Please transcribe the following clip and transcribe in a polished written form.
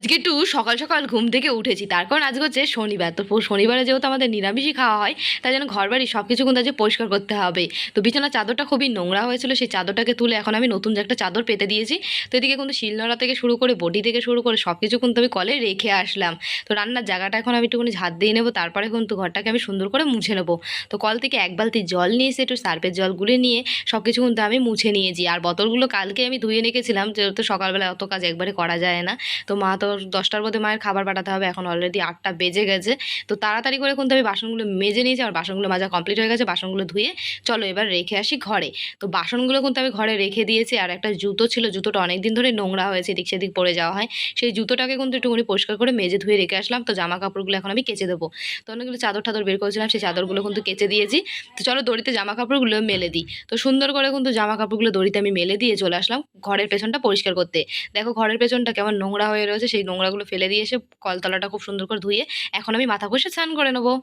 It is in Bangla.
আজকে একটু সকাল সকাল ঘুম থেকে উঠেছি, তার কারণ আজকে হচ্ছে শনিবার। তো শনিবারে যেহেতু আমাদের নিরামিষই খাওয়া হয়, তাই জন্য ঘর বাড়ি সব কিছু কিন্তু আজকে পরিষ্কার করতে হবে। তো বিছানার চাদরটা খুবই নোংরা হয়েছিল, সেই চাদরটাকে তুলে এখন আমি নতুন যে একটা চাদর পেতে দিয়েছি। তো এদিকে কিন্তু শিলনোড়া থেকে শুরু করে বটি থেকে শুরু করে সব কিছু কিন্তু আমি কলে রেখে আসলাম। তো রান্নার জায়গাটা এখন আমি একটুখানি ঝাঁট দিয়ে নেবো, তারপরে কিন্তু ঘরটাকে আমি সুন্দর করে মুছে নেবো। তো কল থেকে এক বালতি জল নিয়ে এসে একটু সার্ফের জল গুলে নিয়ে সব কিছু কিন্তু আমি মুছে নিয়েছি। আর বোতলগুলো কালকে আমি ধুয়ে রেখেছিলাম, যেহেতু সকালবেলা অত কাজ একবারে করা যায় না। তো মা তো 10টার মধ্যে মায়ের খাবার পাঠাতে হবে, এখন অলরেডি 8টা বেজে গেছে। তো তাড়াতাড়ি করে কিন্তু আমি বাসনগুলো মেজে নিয়েছি, আর বাসনগুলো মাজা কমপ্লিট হয়ে গেছে। বাসনগুলো ধুয়ে চলো এবার রেখে আসি ঘরে। তো বাসনগুলো কিন্তু আমি ঘরে রেখে দিয়েছি, আর একটা জুতো ছিল, জুতোটা অনেক দিন ধরে নোংরা হয়েছে, এদিক সেদিক পড়ে যাওয়া হয়। সেই জুতোটাকে কিন্তু একটুখানি পরিষ্কার করে মেজে ধুয়ে রেখে আসলাম। তো জামা কাপড়গুলো এখন আমি কেচে দেবো। তো অনেকগুলো চাদর টাদর বের করেছিলাম, সেই চাদরগুলো কিন্তু কেচে দিয়েছি। তো চলো দড়িতে জামা কাপড়গুলো মেলে দিই। তো সুন্দর করে কিন্তু জামা কাপড়গুলো দড়িতে আমি মেলে দিয়ে চলে আসলাম ঘরের পেছনটা পরিষ্কার করতে। দেখো ঘরের পেছনটা কেমন নোংরা হয়ে রয়েছে, সেই নোংরাগুলো ফেলে দিয়ে এসে কলতলাটা খুব সুন্দর করে ধুয়ে এখন আমি মাথা ঘষে স্নান করে নেবো।